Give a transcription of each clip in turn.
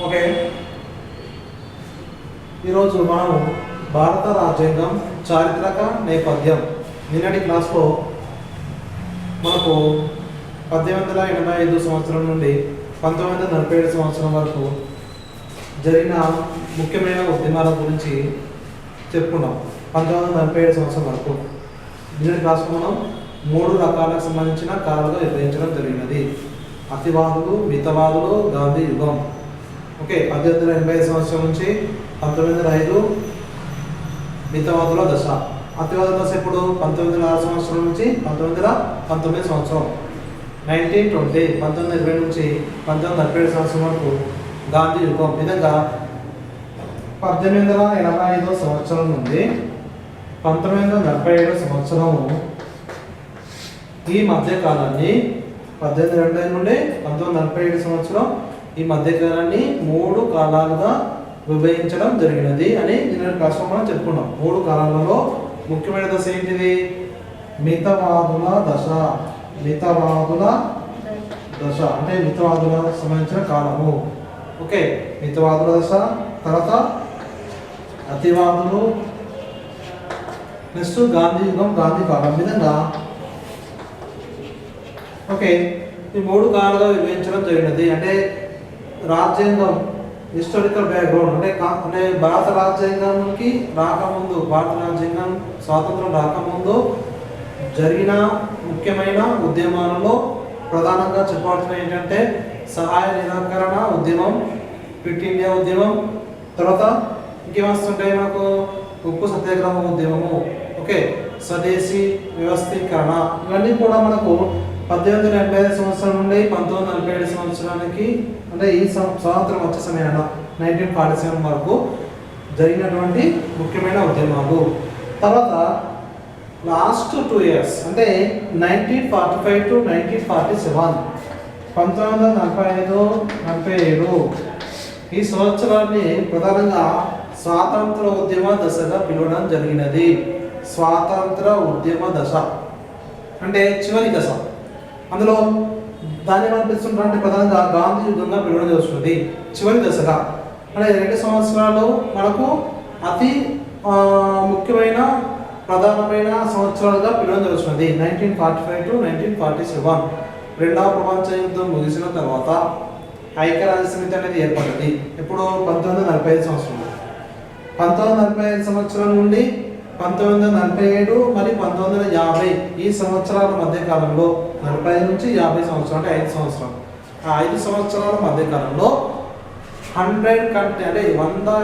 Okay, ఈరోజు మనము భారత రాజ్యాంగం చారిత్రక నేపథ్యం నిన్నటి క్లాస్లో మనకు 1885 సంవత్సరం నుండి 1947 సంవత్సరం వరకు జరిగిన ముఖ్యమైన ఉద్యమాల గురించి చెప్పుకున్నాం. 1947 సంవత్సరం వరకు నిన్నటి క్లాస్లో మనం 3 రకాలకు సంబంధించిన కాలాలుగా విభజించడం జరిగినది. అతివాదులు, మితవాదులు, గాంధీ యుగం. ఓకే, 1885 సంవత్సరం నుంచి 1905 మితవాదుల దశ. అతివాదుల దశ ఇప్పుడు 1906 సంవత్సరం నుంచి 1919 సంవత్సరం. 1920 1920 నుంచి 1947 సంవత్సరం వరకు గాంధీ యుగం. విధంగా 1885 సంవత్సరం నుండి 1947 సంవత్సరం ఈ మధ్యకాలాన్ని 1820 నుండి 1947 సంవత్సరం ఈ మధ్యకాలాన్ని 3 కాలాలుగా విభజించడం జరిగినది అని నిన్న క్లాస్లో మనం చెప్పుకున్నాం. 3 కాలాలలో ముఖ్యమైన దశ ఏంటిది? మితవాదుల దశ. మితవాదుల దశ అంటే మితవాదుల సంబంధించిన కాలము. ఓకే, మితవాదుల దశ, తర్వాత అతివాదులు, నెక్స్ట్ గాంధీ యుగం, గాంధీ కాలం. విధంగా ఓకే, ఈ 3 కాలాలుగా విభజించడం జరిగినది. అంటే రాజ్యాంగం హిస్టారికల్ బ్యాక్గ్రౌండ్ అంటే భారత రాజ్యాంగానికి రాకముందు, భారత రాజ్యాంగం స్వాతంత్రం రాకముందు జరిగిన ముఖ్యమైన ఉద్యమాలలో ప్రధానంగా చెప్పాల్సిన ఏంటంటే సహాయ నిరాకరణ ఉద్యమం, క్విట్ ఇండియా ఉద్యమం, తర్వాత ఇంకేమొస్తుంటాయి మనకు ఉప్పు సత్యాగ్రహ ఉద్యమము, ఓకే, స్వదేశీ వ్యవస్థీకరణ. ఇవన్నీ కూడా మనకు 1885 సంవత్సరం నుండి 1947 సంవత్సరానికి అంటే ఈ స్వాతంత్రం వచ్చే సమయాన 1947 వరకు జరిగినటువంటి ముఖ్యమైన ఉద్యమాలు. తర్వాత లాస్ట్ 2 ఇయర్స్ అంటే 1945 టు 1947 1945-47 ఈ సంవత్సరాన్ని ప్రధానంగా స్వాతంత్ర ఉద్యమ దశగా పిలవడం జరిగినది. స్వాతంత్ర ఉద్యమ దశ అంటే చివరి దశ. అందులో దాన్ని మనం పిలుస్తుంటారంటే ప్రధానంగా గాంధీ యుగంగా పిలవడం జరుగుతుంది. చివరి దశగా అంటే 2 సంవత్సరాలు మనకు అతి ముఖ్యమైన ప్రధానమైన సంవత్సరాలుగా పిలవడం జరుగుతుంది. 1945 టు 1947 రెండవ ప్రపంచ యుద్ధం ముగిసిన తర్వాత ఐక్యరాజ్య సమితి అనేది ఏర్పడింది. ఇప్పుడు 1945 సంవత్సరం. 1945 సంవత్సరం నుండి 1947 మరియు 1950 ఈ సంవత్సరాల మధ్య కాలంలో 45 నుంచి 50 సంవత్సరాలు అంటే 5 సంవత్సరాలు. ఆ 5 సంవత్సరాల మధ్య కాలంలో 100 కంటే అంటే 100,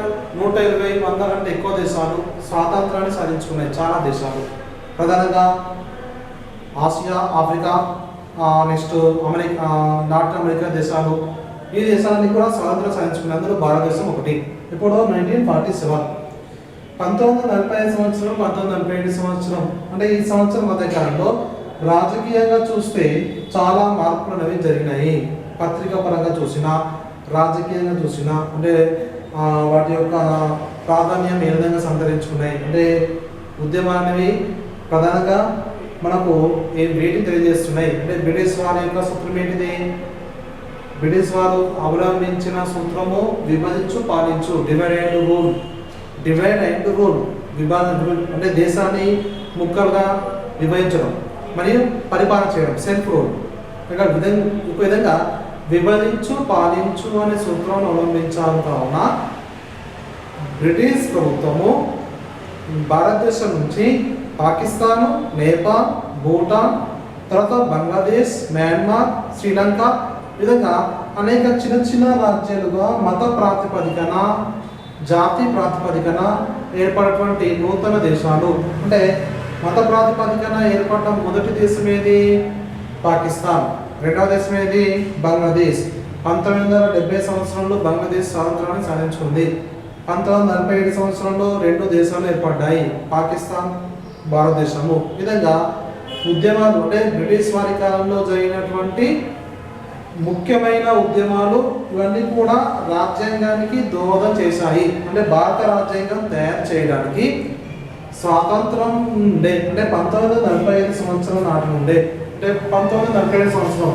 120, 100 కంటే ఎక్కువ దేశాలు స్వాతంత్రాన్ని సాధించుకున్నాయి. చాలా దేశాలు ప్రధానంగా Asia, Africa, next America, north America దేశాలు. ఈ దేశాలన్నీ కూడా స్వాతంత్రం సాధించుకున్నాయి. అందులో భారతదేశం ఒకటి. ఇప్పుడు 1947 1945 సంవత్సరం 1947 సంవత్సరం అంటే ఈ సంవత్సరం మధ్య కాలంలో రాజకీయంగా చూస్తే చాలా మార్పులు అనేవి జరిగినాయి. పత్రికా పరంగా చూసినా, రాజకీయంగా చూసినా అంటే వాటి యొక్క ప్రాధాన్యం ఏ విధంగా సంతరించుకున్నాయి అంటే ఉద్యమాలు అనేవి ప్రధానంగా మనకు వేటిని తెలియజేస్తున్నాయి అంటే బ్రిటిష్ వారి యొక్క సూత్రం ఏంటిది? బ్రిటిష్ వారు అవలంబించిన సూత్రము విభజించు పాలించు, divide and rule. Divide and rule అంటే దేశాన్ని ముక్కలుగా విభజించడం మరియు పరిపాలన చేయడం, సెల్ఫ్ రూల్. ఒక విధంగా విభజించు పాలించు అనే సూత్రాన్ని అవలంబించాలి. కావున బ్రిటిష్ ప్రభుత్వము భారతదేశం నుంచి పాకిస్తాన్, నేపాల్, భూటాన్, తర్వాత బంగ్లాదేశ్, మయన్మార్, శ్రీలంక విధంగా అనేక చిన్న చిన్న రాజ్యాలుగా మత ప్రాతిపదికన, జాతి ప్రాతిపదికన ఏర్పడినటువంటి నూతన దేశాలు. అంటే మత ప్రాతిపదికన ఏర్పడ్డ మొదటి దేశం ఏది? పాకిస్తాన్. రెండవ దేశం ఏది? బంగ్లాదేశ్. 1970 సంవత్సరంలో బంగ్లాదేశ్ స్వాతంత్రాన్ని సాధించుకుంది. 1947 సంవత్సరంలో 2 దేశాలు ఏర్పడ్డాయి, పాకిస్తాన్, భారతదేశము. ఈ విధంగా ఉద్యమాలు అంటే బ్రిటిష్ వారి కాలంలో జరిగినటువంటి ముఖ్యమైన ఉద్యమాలు ఇవన్నీ కూడా రాజ్యాంగానికి దోహదం చేశాయి. అంటే భారత రాజ్యాంగం తయారు చేయడానికి స్వాతంత్రం ఉండే అంటే 1945 సంవత్సరం నాటి నుండే అంటే 1947 సంవత్సరం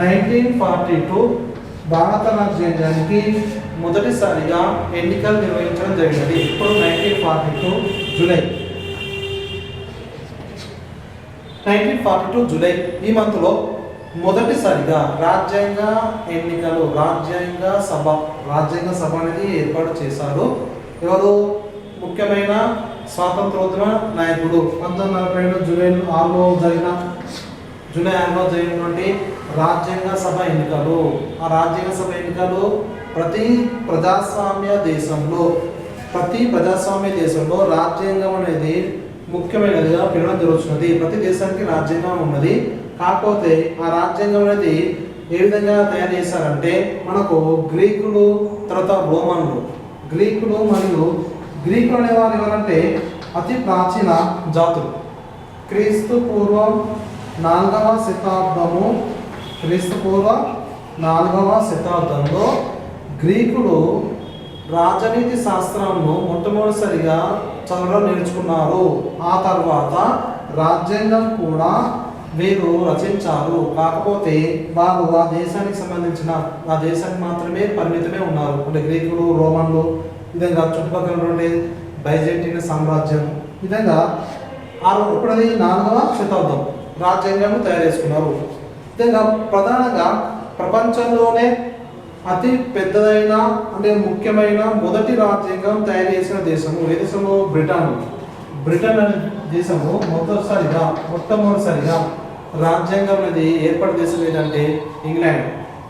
1942 భారత రాజ్యాంగానికి మొదటిసారిగా ఎన్నికలు నిర్వహించడం జరిగినది ఇప్పుడు 1942 జూలై ఈ మంత్లో మొదటిసారిగా రాజ్యాంగ ఎన్నికలు రాజ్యాంగ సభ అనేది ఏర్పాటు చేశారు. ఎవరు? ముఖ్యమైన స్వాతంత్రోద్యమ నాయకుడు 1942 జూలై 6లో జరిగినటువంటి రాజ్యాంగ సభ ఎన్నికలు. ఆ రాజ్యాంగ సభ ఎన్నికలు ప్రతి ప్రజాస్వామ్య దేశంలో రాజ్యాంగం అనేది ముఖ్యమైనదిగా పిలవడం జరుగుతున్నది. ప్రతి దేశానికి రాజ్యాంగం ఉన్నది. కాకపోతే ఆ రాజ్యాంగం అనేది ఏ విధంగా తయారు చేశారంటే మనకు గ్రీకులు, తర్వాత రోమన్లు. గ్రీకులు అనేవారు ఎవరంటే అతి ప్రాచీన జాతులు. క్రీస్తు పూర్వం 4వ శతాబ్దంలో గ్రీకులు రాజనీతి శాస్త్రాలను మొట్టమొదటిసారిగా చదవడం నేర్చుకున్నారు. ఆ తర్వాత రాజ్యాంగం కూడా వీరు రచించారు. కాకపోతే వారు ఆ దేశానికి మాత్రమే పరిమితమే ఉన్నారు. అంటే గ్రీకులు, రోమన్లు, విధంగా చుట్టుపక్కల ఉండే బైజెంటీన్ సామ్రాజ్యం, విధంగా ఇప్పుడది 4వ శతాబ్దం రాజ్యాంగం తయారు చేసుకున్నారు. విధంగా ప్రధానంగా ప్రపంచంలోనే అతి పెద్దదైన అంటే ముఖ్యమైన మొదటి రాజ్యాంగం తయారు చేసిన దేశము ఏ దేశము? బ్రిటన్ అనే దేశము మొట్టమొదటిసారిగా రాజ్యాంగం అనేది ఏర్పాటు దేశం ఏంటంటే ఇంగ్లాండ్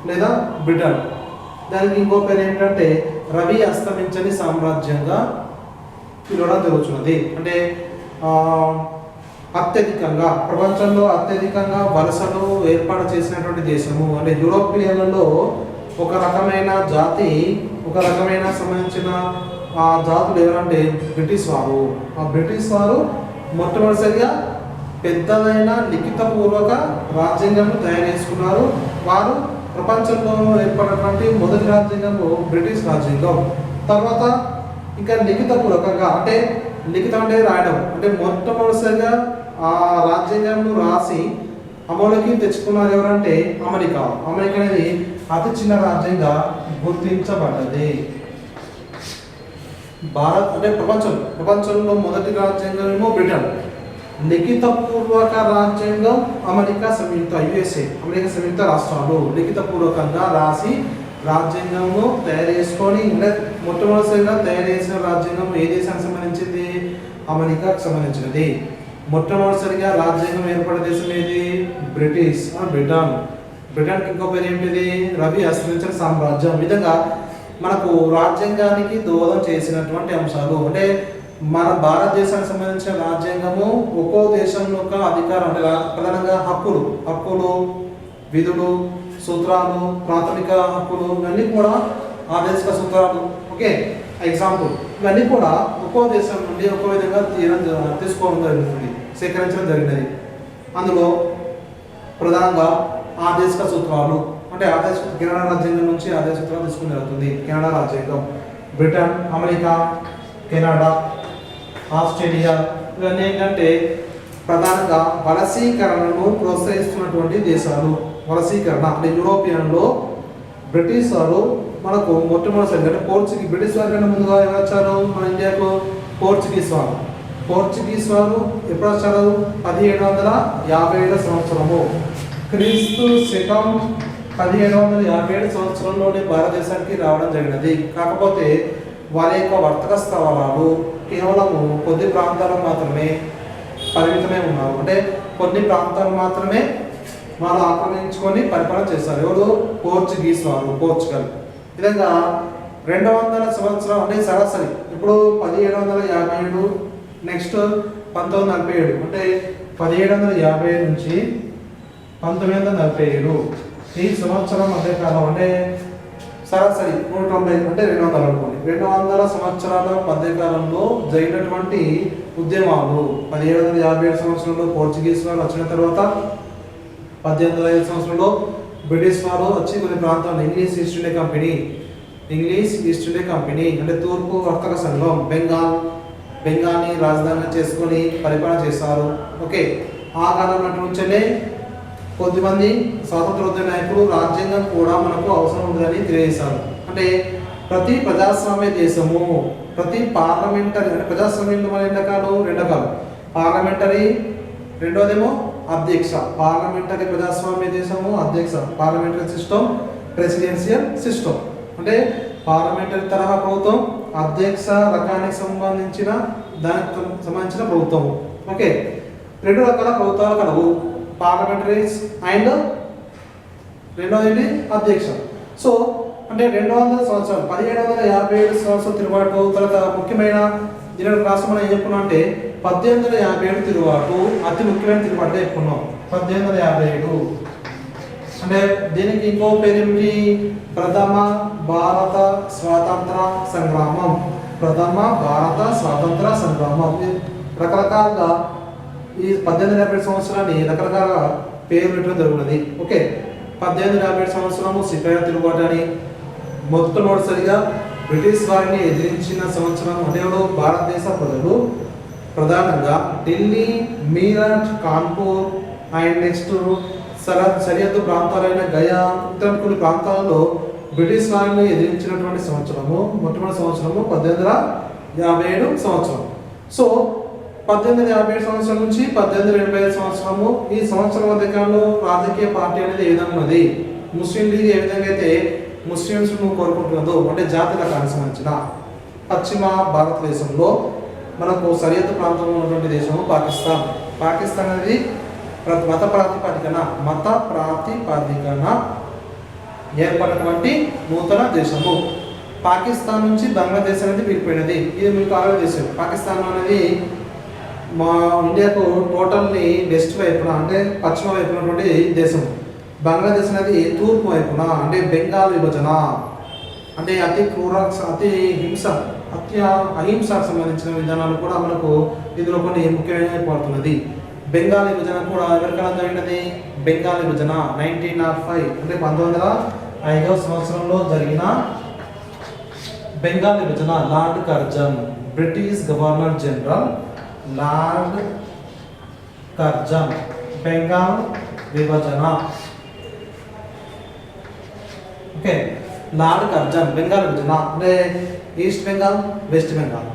లేదా బ్రిటన్. దానికి ఇంకో పేరు ఏంటంటే రవి అస్తమించని సామ్రాజ్యంగా పిలవడం జరుగుతున్నది. అంటే ప్రపంచంలో అత్యధికంగా వలసలు ఏర్పాటు చేసినటువంటి దేశము. అంటే యూరోపియన్లలో ఒక రకమైన సంబంధించిన ఆ జాతులు ఎవరంటే బ్రిటిష్ వారు. ఆ బ్రిటిష్ వారు మొట్టమొదటిసారిగా పెద్దదైన లిఖితపూర్వక రాజ్యాంగం తయారు చేసుకున్నారు. వారు ప్రపంచంలో ఏర్పడినటువంటి మొదటి రాజ్యాంగము బ్రిటిష్ రాజ్యాంగం. తర్వాత ఇంకా లిఖితపూర్వకంగా అంటే లిఖితం అంటే రాయడం, అంటే మొట్టమొదటిసారిగా ఆ రాజ్యాంగంను రాసి అమలుకి తెచ్చుకున్నారు ఎవరంటే అమెరికా అనేది అతి చిన్న రాజ్యంగా గుర్తించబడ్డది. భారత్ అంటే ప్రపంచంలో మొదటి రాజ్యాంగం ఏమో బ్రిటన్, లిఖితపూర్వక రాజ్యాంగం అమెరికా సంయుక్త రాష్ట్రాలు లిఖితపూర్వకంగా రాసి రాజ్యాంగంను తయారు చేసుకొని మొట్టమొదటిసారిగా తయారు చేసిన రాజ్యాంగం ఏ దేశానికి సంబంధించింది? అమెరికాకు సంబంధించినది. మొట్టమొదటిసారిగా రాజ్యాంగం ఏర్పడే దేశం ఏది? బ్రిటన్కి ఇంకో పేరు ఏంటిది? రవి అస్తమించిన సామ్రాజ్యం. విధంగా మనకు రాజ్యాంగానికి దోహదం చేసినటువంటి అంశాలు అంటే మన భారతదేశానికి సంబంధించిన రాజ్యాంగము ఒక్కో దేశం యొక్క అధికారం అంటే ప్రధానంగా హక్కులు, విధులు, సూత్రాలు, ప్రాథమిక హక్కులు ఇవన్నీ కూడా ఆదేశిక సూత్రాలు. ఓకే, ఎగ్జాంపుల్ ఇవన్నీ కూడా ఒక్కో దేశం నుండి ఒక్కో విధంగా తీసుకోవడం జరుగుతుంది, సేకరించడం జరిగినది. అందులో ప్రధానంగా ఆదేశిక సూత్రాలు అంటే కెనడా రాజ్యాంగం నుంచి ఆదేశ సూత్రాలు తీసుకుని జరుగుతుంది. కెనడా రాజ్యాంగం, బ్రిటన్, అమెరికా, కెనడా, ఆస్ట్రేలియా ఇవన్నీ ఏంటంటే ప్రధానంగా వలసీకరణను ప్రోత్సహిస్తున్నటువంటి దేశాలు. వలసీకరణ అంటే యూరోపియన్లో బ్రిటిష్ వారు మనకు మొట్టమొదటిసారి అంటే బ్రిటిష్ వారి కన్నా ముందుగా ఎవరు వచ్చారు మన ఇండియాకు? పోర్చుగీస్ వారు ఎప్పుడు వచ్చారు? 1757 సంవత్సరము. క్రీస్తు శకం 1757 సంవత్సరంలోనే భారతదేశానికి రావడం జరిగినది. కాకపోతే వారి యొక్క వర్తక స్థావరాలు కేవలము కొద్ది ప్రాంతాలకు మాత్రమే పరిమితమై ఉన్నారు. అంటే కొన్ని ప్రాంతాలు మాత్రమే వాళ్ళు ఆక్రమించుకొని పరిపాలన చేస్తారు. ఎవరు? పోర్చుగల్. విధంగా 200 సంవత్సరాలు అంటే సరాసరి ఇప్పుడు 1757 నెక్స్ట్ 1947 అంటే 1757 నుంచి 1947 ఈ సంవత్సరం మధ్యకాలం అంటే సరాసరి 190 అంటే 200 అనుకోండి. 200 సంవత్సరాల మధ్యకాలంలో జరిగినటువంటి ఉద్యమాలు 1757 సంవత్సరంలో పోర్చుగీస్ వారు వచ్చిన తర్వాత 1805 సంవత్సరంలో బ్రిటిష్ వారు వచ్చి కొన్ని ప్రాంతాల్లో ఇంగ్లీష్ ఈస్ట్ ఇండియా కంపెనీ అంటే తూర్పు వర్తక సంఘం బెంగాల్ని రాజధానిగా చేసుకొని పరిపాలన చేశారు. ఓకే, ఆ కాలం నుంచే కొద్దిమంది స్వాతంత్రోద్యమ నాయకులు రాజ్యాంగం కూడా మనకు అవసరం ఉందని తెలియజేశారు. అంటే ప్రతి ప్రజాస్వామ్య దేశము, ప్రతి పార్లమెంటరీ, అంటే ప్రజాస్వామ్యంలో మన రెండు రకాలు, పార్లమెంటరీ, రెండోదేమో అధ్యక్ష. పార్లమెంటరీ ప్రజాస్వామ్య దేశము, అధ్యక్ష పార్లమెంటరీ సిస్టమ్, ప్రెసిడెన్షియల్ సిస్టమ్. అంటే పార్లమెంటరీ తరహా ప్రభుత్వం, అధ్యక్ష రకానికి సంబంధించిన ప్రభుత్వం. ఓకే, రెండు రకాల ప్రభుత్వాలు కలవు, పార్లమెంటరీ అండ్ రెండవది అధ్యక్ష. సో అంటే 200 సంవత్సరాలు, 1757 సంవత్సరాల తిరుగుబాటు తర్వాత ముఖ్యమైన దీని రాష్ట్రం మనం ఏం చెప్పుకున్నాం అంటే 1857 తిరుగుబాటు అతి ముఖ్యమైన తిరుగుబాటు చెప్పుకున్నాం. 1857 అంటే దీనికి ఇంకో పేరు ఏమిటి? ప్రథమ భారత స్వాతంత్ర సంగ్రామం. ప్రథమ భారత స్వాతంత్ర సంగ్రామం. రకరకాలుగా ఈ 1857 సంవత్సరాన్ని రకరకాల పేరు పెట్టడం జరుగుతుంది. ఓకే, 1857 సంవత్సరము సిపాయిల తిరుగుబాటు అని, మొట్టమొదటిసారిగా బ్రిటిష్ వారిని ఎదిరించిన సంవత్సరం. అంటే భారతదేశ ప్రజలు ప్రధానంగా ఢిల్లీ, మీరట్, కాన్పూర్ అండ్ నెక్స్ట్ సరిహద్దు ప్రాంతాలైన గయా, ఇతర కొన్ని ప్రాంతాలలో బ్రిటిష్ వారిని ఎదిరించినటువంటి సంవత్సరము, మొట్టమొదటి సంవత్సరము 1857 సంవత్సరం. సో 1857 సంవత్సరం నుంచి 1885 సంవత్సరము, ఈ సంవత్సరం మధ్యకాలంలో రాజకీయ పార్టీ అనేది ఏ విధంగా ఉన్నది, ముస్లిం లీగ్ ఏ విధంగా అయితే ముస్లిమ్స్ కోరుకుంటున్నదో, అంటే జాతి రకానికి సంబంధించిన పశ్చిమ భారతదేశంలో మనకు సరిహద్దు ప్రాంతంలో ఉన్నటువంటి దేశము పాకిస్తాన్. పాకిస్తాన్ అనేది మత ప్రాతిపదికన ఏర్పడినటువంటి నూతన దేశము. పాకిస్తాన్ నుంచి బంగ్లాదేశ్ అనేది విడిపోయినది. ఇది మీకు ఆల్రెడీ దేశం. పాకిస్తాన్ అనేది మా ఇండియాకు టోటల్లీ వెస్ట్ వైపున, అంటే పశ్చిమ వైపున ఉన్నటువంటి దేశం. బంగ్లాదేశ్ అనేది తూర్పు వైపున, అంటే బెంగాల్ విభజన, అంటే అతి అహింసకు సంబంధించిన విధానాలు కూడా మనకు ఇందులో కొన్ని ముఖ్యమైన పడుతున్నది. బెంగాల్ విభజన కూడా ఎవరికైనా జరిగినది? బెంగాల్ విభజన 1905, అంటే 1905వ సంవత్సరంలో జరిగిన బెంగాల్ విభజన. Lord Curzon, British governor general lord Curzon, Bengal విభజన. ఓకే, లార్డ్ కర్జన్ బెంగాల్ విభజన. అంటే east Bengal, west Bengal.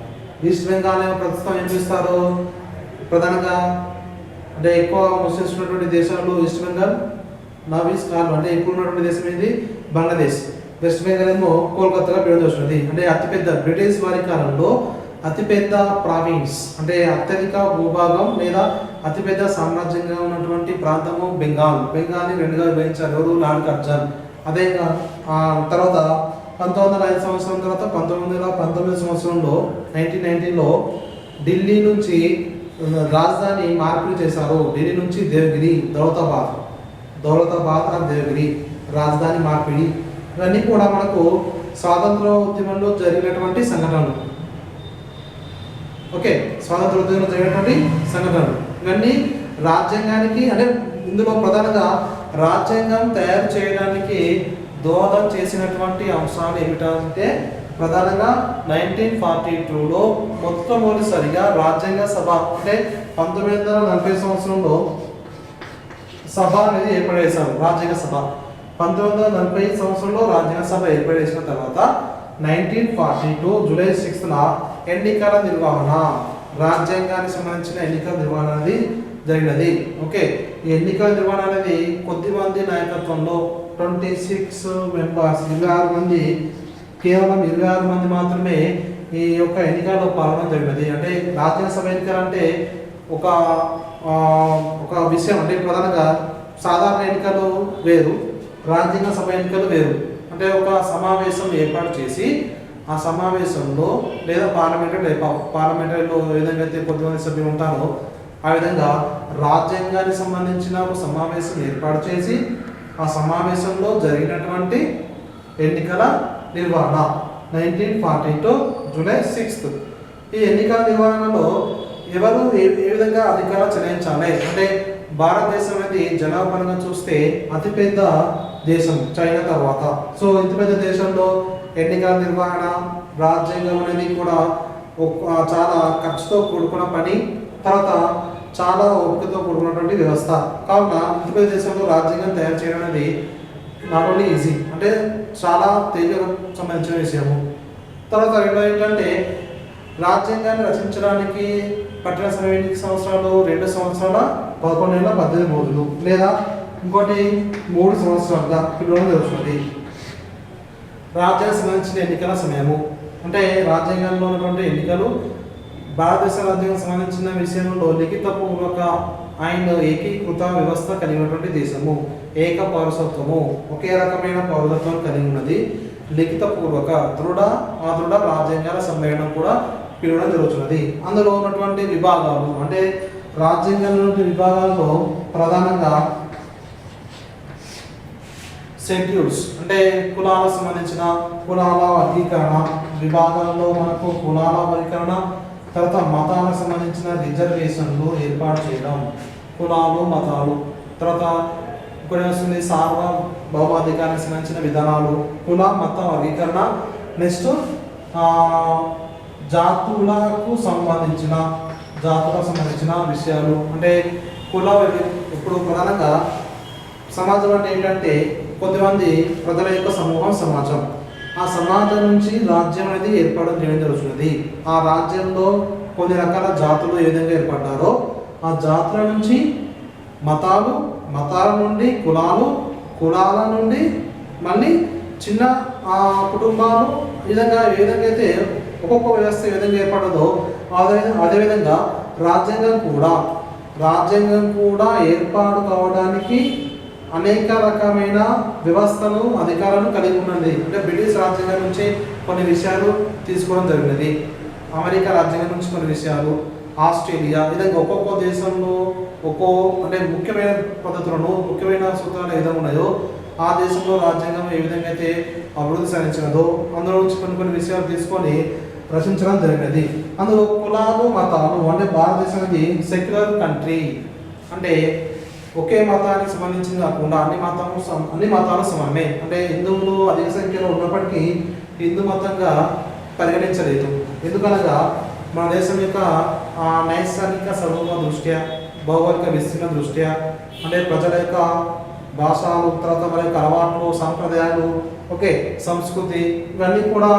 East Bengal ప్రస్తుతం ఏం చేస్తారు ప్రధానంగా, అంటే ఎక్కువ ముస్లిమ్స్ ఉన్నటువంటి దేశాలు ఈస్ట్ బెంగాల్, నార్త్ కాలం, అంటే ఎక్కువ ఉన్నటువంటి దేశం ఏంది బంగ్లాదేశ్. వెస్ట్ బెంగాల్ ఏమో కోల్కతాగా పేరు వస్తుంది. అంటే అతిపెద్ద బ్రిటిష్ వారి కాలంలో అతిపెద్ద ప్రావిన్స్, అంటే అత్యధిక భూభాగం లేదా అతిపెద్ద సామ్రాజ్యంగా ఉన్నటువంటి ప్రాంతము బెంగాల్. బెంగాల్ని రెండుగా విభజించారు ఎవరు? Lord Curzon. అదే తర్వాత 1905 సంవత్సరం తర్వాత 1919 సంవత్సరంలో 1990లో ఢిల్లీ నుంచి రాజధాని మార్పిడి చేశారు. ఢిల్లీ నుంచి దేవగిరి, దౌలతాబాద్ అండ్ దేవగిరి రాజధాని మార్పిడి. ఇవన్నీ కూడా మనకు స్వాతంత్ర ఉద్యమంలో జరిగినటువంటి సంఘటనలు. ఓకే, స్వాతంత్ర ఉద్యమంలో జరిగినటువంటి సంఘటనలు ఇవన్నీ రాజ్యాంగానికి, అంటే ఇందులో ప్రధానంగా రాజ్యాంగం తయారు చేయడానికి దోహదం చేసినటువంటి అంశాలు ఏమిటంటే ప్రధానంగా 1942లో మొట్టమొదటిసారిగా రాజ్యాంగ సభ, అంటే 1940 సంవత్సరంలో సభ అనేది ఏర్పడేశారు. రాజ్యాంగ సభ 1940 సంవత్సరంలో రాజ్యాంగ సభ ఏర్పడేసిన తర్వాత 1942 జూలై 6న ఎన్నికల నిర్వహణ, రాజ్యాంగానికి సంబంధించిన ఎన్నికల నిర్వహణ అనేది జరిగినది. ఓకే, ఈ ఎన్నికల నిర్వహణ అనేది కొద్దిమంది నాయకత్వంలో 26 మెంబర్స్, 26 మంది, కేవలం 26 మంది మాత్రమే ఈ యొక్క ఎన్నికల్లో పాల్గొనడం జరిగినది. అంటే రాజ్యాంగ సభ ఎన్నికలు అంటే ఒక విషయం, అంటే ప్రధానంగా సాధారణ ఎన్నికలు వేరు, రాజ్యాంగ సభ ఎన్నికలు వేరు. అంటే ఒక సమావేశం ఏర్పాటు చేసి ఆ సమావేశంలో లేదా పార్లమెంటరీలో ఏ విధంగా అయితే కొద్దిమంది సభ్యులు ఉంటారో ఆ విధంగా రాజ్యాంగానికి సంబంధించిన ఒక సమావేశం ఏర్పాటు చేసి ఆ సమావేశంలో జరిగినటువంటి ఎన్నికల నిర్వహణ 1942 జూలై 6. ఈ ఎన్నికల నిర్వహణలో ఎవరు ఏ విధంగా అధికారం చెలాయించాలి అంటే భారతదేశం అనేది జనాభాపరంగా చూస్తే అతిపెద్ద దేశం చైనా తర్వాత. సో ఇంత పెద్ద దేశంలో ఎన్నికల నిర్వహణ, రాజ్యాంగం అనేది కూడా చాలా ఖర్చుతో కూడుకున్న పని. తర్వాత చాలా ఓపికతో కూడుకున్నటువంటి వ్యవస్థ. కావున ఇంత దేశంలో రాజ్యాంగం తయారు చేయడం అనేది నాట్ ఓన్లీ ఈజీ, అంటే చాలా తేలికగా సంబంధించిన విషయము. తర్వాత రెండో ఏంటంటే రాజ్యాంగాన్ని రచించడానికి పట్టిన సమయం ఎన్ని సంవత్సరాలు? 2 సంవత్సరాల 11 నెలల 18 రోజులు, లేదా ఇంకోటి 3 సంవత్సరాలుగా పిలవడం జరుగుతుంది. రాజ్యాంగం సంబంధించిన ఎన్నికల సమయము అంటే రాజ్యాంగంలో ఉన్నటువంటి ఎన్నికలు భారతదేశ రాజ్యాంగం సంబంధించిన విషయంలో లిఖితపూర్వక అండ్ ఏకీకృత వ్యవస్థ కలిగి ఉన్నటువంటి దేశము. ఏక పౌరసత్వము, ఒకే రకమైన పౌరసత్వం కలిగి ఉన్నది. లిఖితపూర్వక దృఢ రాజ్యాంగాల సమ్మేళనం కూడా పిలవడం జరుగుతున్నది. అందులో ఉన్నటువంటి విభాగాలు అంటే రాజ్యాంగంలో విభాగాల్లో ప్రధానంగా షెడ్యూల్స్ అంటే కులాలకు సంబంధించిన కులాల వర్గీకరణ విభాగాల్లో మనకు కులాల వర్గీకరణ, తర్వాత మతాలకు సంబంధించిన రిజర్వేషన్లు ఏర్పాటు చేయడం, కులాలు మతాలు, తర్వాత ఇంకోటి వస్తుంది సార్వభౌమాధికారానికి సంబంధించిన విధానాలు, కుల మత వర్గీకరణ. నెక్స్ట్ జాతులకు సంబంధించిన విషయాలు అంటే కుల ఇప్పుడు ప్రధానంగా సమాజం అంటే ఏంటంటే కొద్దిమంది ప్రజల యొక్క సమూహం సమాజం. ఆ సమాజం నుంచి రాజ్యం అనేది ఏర్పడడం చేయడం జరుగుతున్నది. ఆ రాజ్యంలో కొన్ని రకాల జాతులు ఏ విధంగా ఏర్పడ్డారో ఆ జాతుల నుంచి మతాల నుండి కులాల నుండి మళ్ళీ చిన్న కుటుంబాలు ఈ విధంగా ఏ విధంగా అయితే ఒక్కొక్క వ్యవస్థ ఏ విధంగా ఏర్పడదో అదేవిధంగా రాజ్యాంగం కూడా ఏర్పాటు కావడానికి అనేక రకమైన వ్యవస్థలు అధికారాలను కలిగి ఉన్నది. అంటే బ్రిటిష్ రాజ్యాంగం నుంచి కొన్ని విషయాలు తీసుకోవడం జరిగినది, అమెరికా రాజ్యాంగం నుంచి కొన్ని విషయాలు, ఆస్ట్రేలియా, విధంగా ఒక్కొక్క దేశంలో అంటే ముఖ్యమైన పద్ధతులను ముఖ్యమైన సూత్రాలు ఏ విధంగా ఉన్నాయో ఆ దేశంలో రాజ్యాంగం ఏ విధంగా అయితే అభివృద్ధి సాధించినదో అందులో నుంచి కొన్ని విషయాలు తీసుకొని రచించడం జరిగినది. అందులో కులాలు మతాలు అంటే భారతదేశం అనేది సెక్యులర్ కంట్రీ, అంటే ఒకే మతానికి సంబంధించింది కాకుండా అన్ని మతాలు సమానమే. అంటే హిందువులు అధిక సంఖ్యలో ఉన్నప్పటికీ హిందూ మతంగా పరిగణించలేదు. ఎందుకనగా మన దేశం యొక్క నైసర్గిక స్వరూప దృష్ట్యా, భౌగోళిక విస్తీర్ణ దృష్ట్యా, అంటే ప్రజల యొక్క భాషలు, తర్వాత మన యొక్క అలవాట్లు, సాంప్రదాయాలు, సంస్కృతి ఇవన్నీ కూడా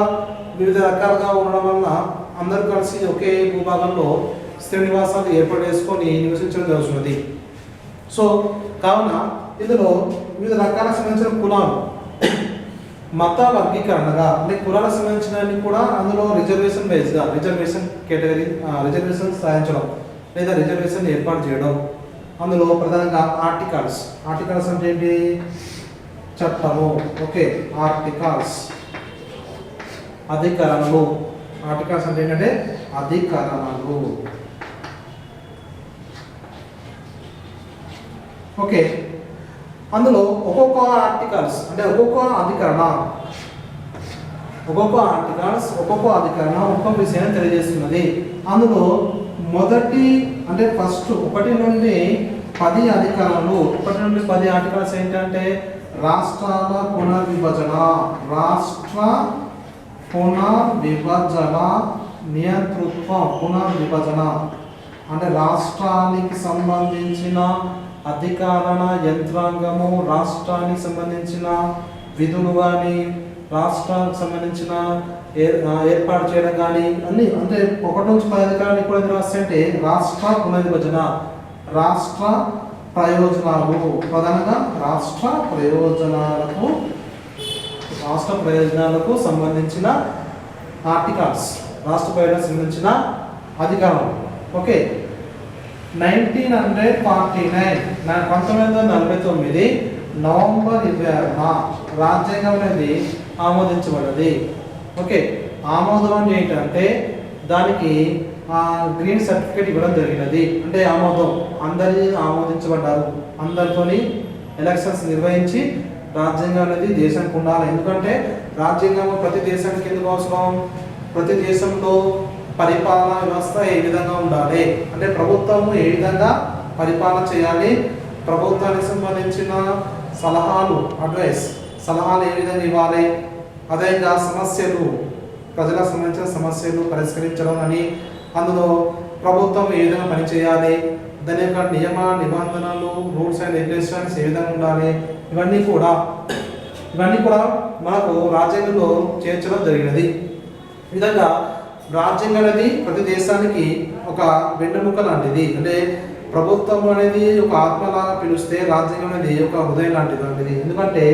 వివిధ రకాలుగా ఉండడం వల్ల అందరూ కలిసి ఒకే భూభాగంలో స్థిర నివాసాలు ఏర్పాటు చేసుకొని నివసించడం జరుగుతున్నది. సో కావున ఇందులో వివిధ రకాలకు సంబంధించిన కులాలు మత వర్గీకరణగా అంటే కులాలకు సంబంధించిన కూడా అందులో రిజర్వేషన్ కేటగిరీ రిజర్వేషన్ సాధించడం లేదా రిజర్వేషన్ ఏర్పాటు చేయడం. అందులో ప్రధానంగా ఆర్టికల్స్ అంటే ఏంటి? చట్టము. ఆర్టికల్స్ అధికరణలు. ఆర్టికల్స్ అంటే ఏంటంటే అధికరణలు. అందులో ఒక్కొక్క ఆర్టికల్స్ అంటే ఒక్కొక్క అధికరణ ఒక్కొక్క విషయాన్ని తెలియజేస్తున్నది. అందులో మొదటి అంటే ఫస్ట్ 1 నుండి 10 అధికరణలు 1 నుండి 10 ఆర్టికల్స్ ఏంటంటే రాష్ట్రాల పునర్విభజన, పునర్విభజన అంటే రాష్ట్రానికి సంబంధించిన అధికారణ యంత్రాంగము, రాష్ట్రానికి సంబంధించిన విధులు కానీ, రాష్ట్రానికి సంబంధించిన ఏర్పాటు చేయడం కానీ అన్ని అంటే 1 నుంచి 10 అధికారాలు కూడా రాస్తే రాష్ట్ర పునర్విభజన, రాష్ట్ర ప్రయోజనాలు, ప్రధానంగా రాష్ట్ర ప్రయోజనాలకు సంబంధించిన ఆర్టికల్స్, రాష్ట్ర ప్రయోజనాలకు సంబంధించిన అధికారం. 1949 నవంబర్ 26న రాజ్యాంగం అనేది ఆమోదించబడ్డది. ఆమోదం అంటే ఏంటంటే దానికి గ్రీన్ సర్టిఫికేట్ ఇవ్వడం జరిగినది. అంటే అందరి ఆమోదించబడ్డారు. అందరితోని ఎలక్షన్స్ నిర్వహించి రాజ్యాంగం అనేది దేశానికి ఉండాలి. ఎందుకంటే రాజ్యాంగం ప్రతి దేశానికి ఎందుకు అవసరం? ప్రతి దేశంలో పరిపాలనా వ్యవస్థ ఏ విధంగా ఉండాలి అంటే ప్రభుత్వం ఏ విధంగా పరిపాలన చేయాలి, ప్రభుత్వానికి సంబంధించిన సలహాలు ఏ విధంగా ఇవ్వాలి, అదేవిధంగా ప్రజలకు సంబంధించిన సమస్యలు పరిష్కరించడం అని, అందులో ప్రభుత్వం ఏ విధంగా పనిచేయాలి, దాని యొక్క నియమ నిబంధనలు, రూల్స్ అండ్ రెగ్యులేషన్స్ ఏ విధంగా ఉండాలి, ఇవన్నీ కూడా మనకు రాజ్యాంగంలో చేర్చడం జరిగినది. ఈ విధంగా రాజ్యాంగం అనేది ప్రతి దేశానికి ఒక వెన్నెముక లాంటిది. అంటే ప్రభుత్వం అనేది ఒక ఆత్మలాగా పిలిస్తే రాజ్యాంగం అనేది ఒక హృదయం లాంటిది. ఎందుకంటే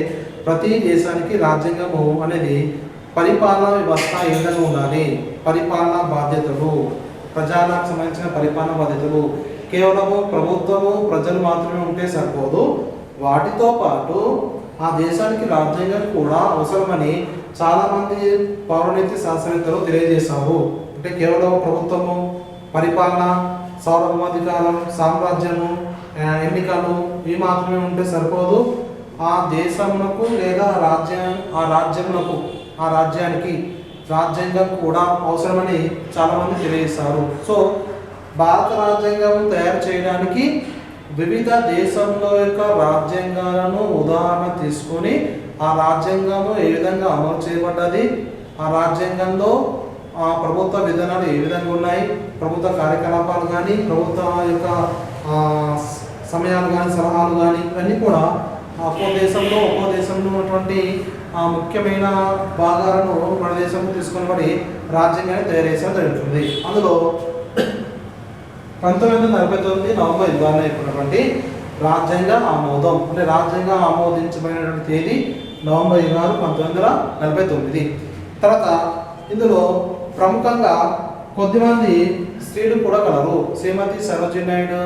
ప్రతి దేశానికి రాజ్యాంగము అనేది పరిపాలనా వ్యవస్థ ఏ విధంగా ఉండాలి, పరిపాలనా బాధ్యతలు, ప్రజలకు సంబంధించిన పరిపాలనా బాధ్యతలు కేవలము ప్రభుత్వము ప్రజలు మాత్రమే ఉంటే సరిపోదు, వాటితో పాటు ఆ దేశానికి రాజ్యాంగం కూడా అవసరమని చాలామంది పౌరనీతి శాస్త్రవేత్తలు తెలియజేశారు. అంటే కేవలం ప్రభుత్వము, పరిపాలన, సార్వభౌమాధికారం, సామ్రాజ్యము, ఎన్నికలు ఇవి మాత్రమే ఉంటే సరిపోదు, ఆ దేశమునకు లేదా ఆ రాజ్యానికి రాజ్యాంగం కూడా అవసరమని చాలామంది తెలియజేశారు. సో భారత రాజ్యాంగం తయారు చేయడానికి వివిధ దేశంలో యొక్క రాజ్యాంగాలను ఉదాహరణ తీసుకొని ఆ రాజ్యాంగము ఏ విధంగా అమలు చేయబడ్డది, ఆ రాజ్యాంగంలో ప్రభుత్వ విధానాలు ఏ విధంగా ఉన్నాయి, ప్రభుత్వ కార్యకలాపాలు కానీ, ప్రభుత్వ యొక్క సమయాలు కానీ, సలహాలు కానీ, ఇవన్నీ కూడా ఒక్కో దేశంలో ఉన్నటువంటి ముఖ్యమైన భాగాలను మన దేశంలో తీసుకొని రాజ్యాంగాన్ని తయారు చేయడం జరుగుతుంది. అందులో 1949 నవంబర్ 26న అయినటువంటి రాజ్యాంగ ఆమోదం, అంటే రాజ్యాంగం ఆమోదించబడినటువంటి తేదీ నవంబర్ 26, 1949. తర్వాత ఇందులో ప్రముఖంగా కొద్దిమంది స్త్రీలు కూడా కలరు. శ్రీమతి సరోజిని నాయుడు,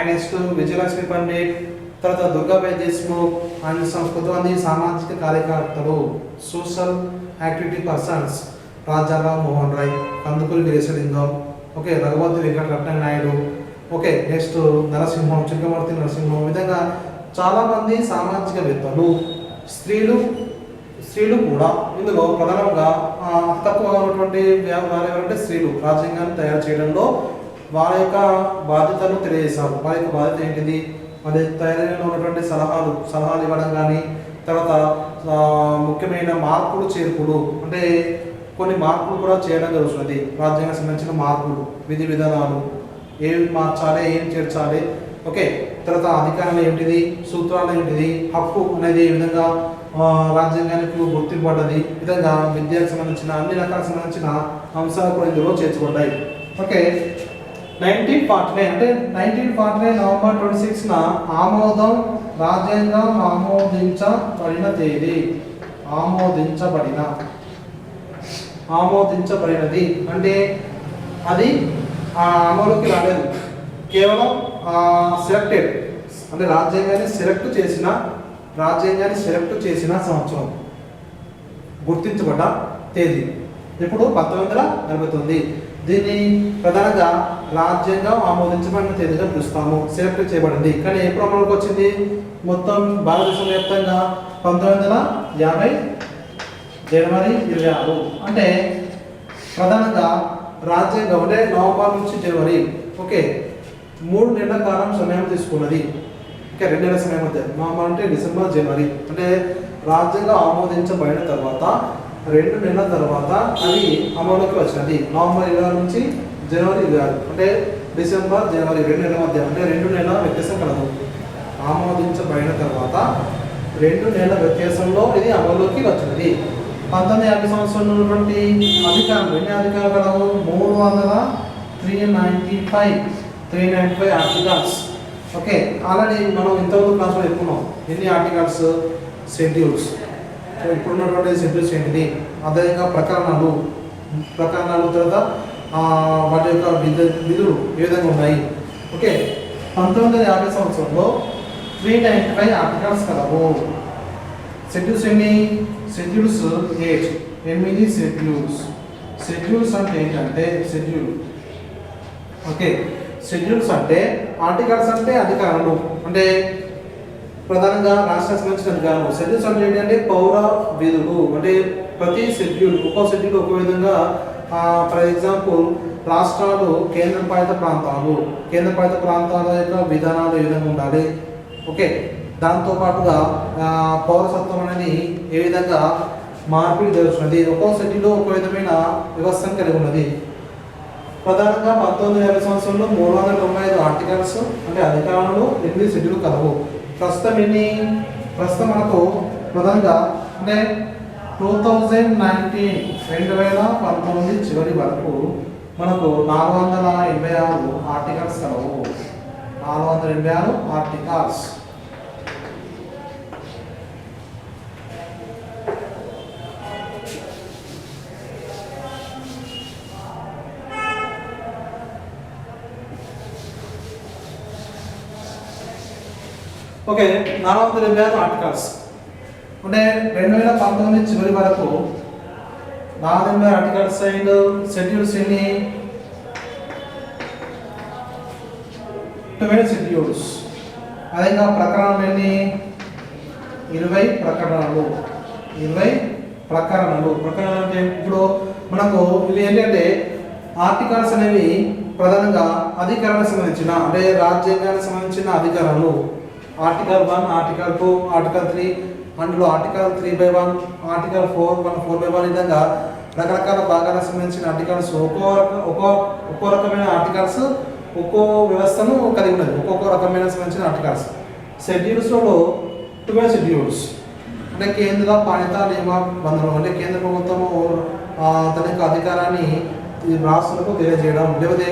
నెక్స్ట్ విజయలక్ష్మి పండిట్, తర్వాత దుర్గాబాయి దేశ్ముఖ్ అండ్ కొంతమంది సామాజిక కార్యకర్తలు, social activity persons, Rajaram Mohan Roy, Kandukuri Veeresalingam, okay, Raghupathi Venkataratna Naidu, okay, next Narasimham, Chikkamurthy Narasimham, ఈ విధంగా చాలామంది సామాజికవేత్తలు, స్త్రీలు కూడా ఇందులో ప్రధానంగా తక్కువగా ఉన్నటువంటి వారు ఎవరంటే స్త్రీలు రాజ్యాంగాన్ని తయారు చేయడంలో వాళ్ళ యొక్క బాధ్యతను తెలియజేశారు. వాళ్ళ యొక్క బాధ్యత ఏంటిది, వాళ్ళ తయారీలో ఉన్నటువంటి సలహాలు ఇవ్వడం కానీ, తర్వాత ముఖ్యమైన మార్పులు చేర్పులు, అంటే కొన్ని మార్పులు కూడా చేయడం జరుగుతుంది. రాజ్యాంగం సంబంధించిన మార్పులు, విధి విధానాలు ఏం మార్చాలి, ఏం చేర్చాలి, ఓకే, తర్వాత అధికారం ఏంటిది, సూత్రాలు ఏంటిది, హక్కు అనేది ఏ విధంగా రాజ్యాంగానికి గుర్తింపబడ్డది, విధంగా విద్యకు సంబంధించిన అన్ని రకాలకు సంబంధించిన అంశాలు కూడా ఇందులో చేర్చబడ్డాయి. ఓకే, 1949 అంటే 1949 నవంబర్ 26న ఆమోదం, రాజ్యాంగం ఆమోదించబడిన తేదీ, ఆమోదించబడినది అంటే అది అమలుకి రాలేదు, కేవలం సెలెక్టెడ్ అంటే రాజ్యాంగాన్ని సెలెక్ట్ చేసిన సంవత్సరం, గుర్తించబడ్డ తేదీ ఇప్పుడు 1949. దీన్ని ప్రధానంగా రాజ్యాంగం ఆమోదించబడిన తేదీగా పిలుస్తాము, సెలెక్ట్ చేయబడింది. కానీ ఎప్పుడు అమలుకి వచ్చింది, మొత్తం భారతదేశం వ్యాప్తంగా 1950 జనవరి 26. అంటే ప్రధానంగా రాజ్యాంగం అంటే నవంబర్ నుంచి జనవరి, ఓకే, 3 నెలల కాలం సమయం తీసుకున్నది. ఓకే, 2 నెలల సమయం మధ్య, నవంబర్ అంటే డిసెంబర్, జనవరి, అంటే రాజ్యాంగం ఆమోదించబడిన తర్వాత 2 నెలల తర్వాత అది అమలులోకి వచ్చినది. నవంబర్ 26 నుంచి జనవరి 26, అంటే డిసెంబర్, జనవరి 2 నెలల మధ్య, అంటే 2 నెలల వ్యత్యాసం కలదు. ఆమోదించబడిన తర్వాత 2 నెలల వ్యత్యాసంలో ఇది అమలులోకి వచ్చినది. 1950 సంవత్సరంలో ఉన్నటువంటి అధికారులు ఎన్ని అధికారులు కలవు, 395 ఆర్టికల్స్. ఓకే, ఆల్రెడీ మనం ఇంతవరకు క్లాస్లో చెప్పుకున్నాం ఎన్ని ఆర్టికల్స్, షెడ్యూల్స్. ఇప్పుడున్నటువంటి షెడ్యూల్స్ ఏంటిది, అదేవిధంగా ప్రకరణాలు, తర్వాత వాటి యొక్క విధులు ఏ విధంగా ఉన్నాయి. ఓకే, 1950 సంవత్సరంలో 395 ఆర్టికల్స్ కలవు. షెడ్యూల్స్ ఎన్ని, షెడ్యూల్స్ 8 షెడ్యూల్స్ అంటే ఏంటంటే షెడ్యూల్స్ అంటే ఆర్టికల్స్ అంటే అధికారాలు, అంటే ప్రధానంగా రాష్ట్రానికి సంబంధించిన అధికారులు. షెడ్యూల్స్ అంటే ఏంటంటే పౌర విధులు, అంటే ప్రతి షెడ్యూల్ ఒక్కో షెడ్యూల్ ఒక విధంగా. ఫర్ ఎగ్జాంపుల్ రాష్ట్రాలు, కేంద్రపాలిత ప్రాంతాల యొక్క విధానాలు ఏ విధంగా ఉండాలి, ఓకే, దాంతోపాటుగా పౌరసత్వం అనేది ఏ విధంగా మార్పిడి జరుగుతున్నది, ఒక్కో షెడ్యూల్లో ఒక విధమైన వ్యవస్థను కలిగి ఉన్నది. ప్రధానంగా 1950 సంవత్సరంలో 395 ఆర్టికల్స్ అంటే అధికారాలు 8 షెడ్యూల్ కలవు. ప్రస్తుతం మనకు ప్రధానంగా అంటే 2019 చివరి వరకు మనకు 486 ఆర్టికల్స్ కలవు. 486 ఆర్టికల్స్. ఓకే, 486 ఆర్టికల్స్ అంటే 2019 చివరి వరకు 486 ఆర్టికల్స్ అండ్ షెడ్యూల్స్ ఎన్ని 12 షెడ్యూల్స్. అదేగా ప్రకరణలు ఎన్ని 20 ప్రకరణలు. 20 ప్రకరణలు. ప్రకరణలు అంటే ఇప్పుడు మనకు ఇవి ఏంటంటే ఆర్టికల్స్ అనేవి ప్రధానంగా అధికారానికి సంబంధించిన అంటే రాజ్యాంగానికి సంబంధించిన అధికారాలు. ఆర్టికల్ 1, ఆర్టికల్ 2, ఆర్టికల్ 3, అందులో ఆర్టికల్ 3/1, ఆర్టికల్ 4/1 విధంగా రకరకాల భాగాలకు సంబంధించిన ఆర్టికల్స్ ఒక్కో రకమైన ఆర్టికల్స్ ఒక్కో వ్యవస్థను కలిగి ఉన్నది. ఒక్కొక్క రకమైన సంబంధించిన ఆర్టికల్స్. షెడ్యూల్స్లో 12 షెడ్యూల్స్ అంటే కేంద్ర పాలిత నియమబంధనం అంటే కేంద్ర ప్రభుత్వము తన యొక్క అధికారాన్ని రాష్ట్రాలకు తెలియజేయడం, లేకపోతే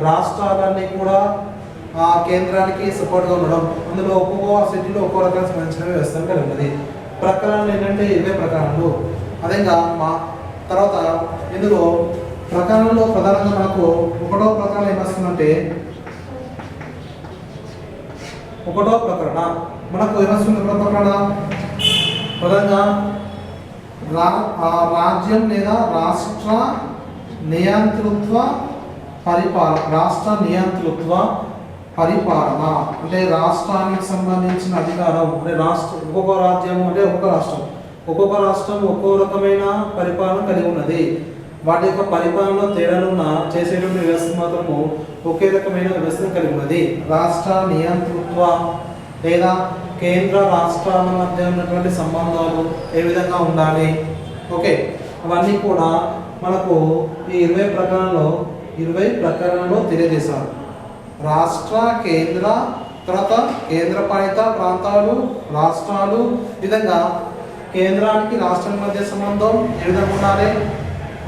రాష్ట్రాలన్నీ కూడా ఆ కేంద్రానికి సపోర్ట్గా ఉండడం. అందులో ఒక్కొక్క సిటీలో ఒక్కో రకానికి సంబంధించిన వ్యవస్థను కలిగి ఉన్నది. ప్రకరణలు ఏంటంటే 20 ప్రకరణలు. అదేగా మా తర్వాత ఇందులో ప్రకరణలో ప్రధానంగా మనకు ఒకటో ప్రకరణ ఏమొస్తుందంటే ఒకటో ప్రకరణ మనకు ఏమొస్తుంది? ఒకటో ప్రకరణ ప్రధానంగా రాజ్యం లేదా రాష్ట్ర నియంతృత్వ పరిపాలన అంటే రాష్ట్రానికి సంబంధించిన అధికారం అంటే ఒక్కొక్క రాజ్యం అంటే ఒక్కొక్క రాష్ట్రం ఒక్కో రకమైన పరిపాలన కలిగి ఉన్నది. వాటి యొక్క పరిపాలనలో తేడాలున్న చేసేటువంటి వ్యవస్థ మాత్రము ఒకే రకమైన వ్యవస్థను కలిగి ఉన్నది. రాష్ట్ర నియంతృత్వ లేదా కేంద్ర రాష్ట్రాల మధ్య ఉన్నటువంటి సంబంధాలు ఏ విధంగా ఉండాలి, ఓకే, అవన్నీ కూడా మనకు ఈ 20 ప్రకరణలో తెలియజేశారు. రాష్ట్ర కేంద్ర తర్వాత కేంద్రపాలిత ప్రాంతాలు రాష్ట్రాలు విధంగా కేంద్రానికి రాష్ట్రాల మధ్య సంబంధం ఏ విధంగా ఉండాలి,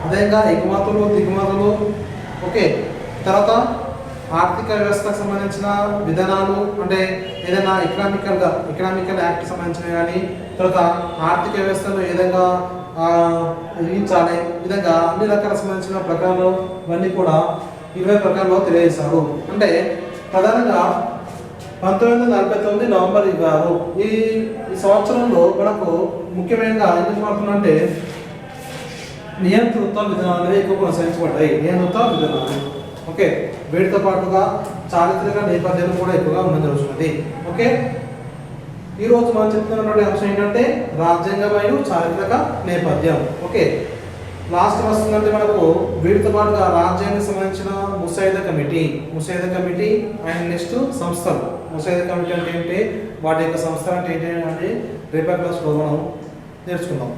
అదేవిధంగా ఎగుమతులు దిగుమతులు, ఓకే, తర్వాత ఆర్థిక వ్యవస్థకు సంబంధించిన విధానాలు అంటే ఏదైనా ఎకనామికల్ యాక్ట్ సంబంధించినవి కానీ తర్వాత ఆర్థిక వ్యవస్థను ఏ విధంగా నిర్మించాలి విధంగా అన్ని రకాల సంబంధించిన ప్రకారాలు ఇవన్నీ కూడా 20 ప్రకారంలో తెలియజేశారు. అంటే ప్రధానంగా 1949 నవంబర్ 26 ఈ సంవత్సరంలో మనకు ముఖ్యమైన ఎందుకు మారుతుందంటే నియంతృత్వ విధానాలు ఎక్కువ కొనసాగించబడ్డాయి. నియంతృత్వ విధానాలు, ఓకే, వీటితో పాటుగా చారిత్రక నేపథ్యం కూడా ఎక్కువగా ఉండడం జరుగుతున్నది. ఓకే, ఈరోజు మనం చెప్తున్నటువంటి అంశం ఏంటంటే రాజ్యాంగం మరియు చారిత్రక నేపథ్యం. ఓకే, లాస్ట్ వస్తుందంటే మనకు వీటితో పాటుగా రాజ్యాంగానికి సంబంధించిన ముసాయిదా కమిటీ అండ్ నెక్స్ట్ సంస్థలు. ముసాయిదా కమిటీ అంటే ఏంటి, వాటి యొక్క సంస్థలు అంటే ఏంటి అని రేపటి క్లాస్లో మనం నేర్చుకుందాం.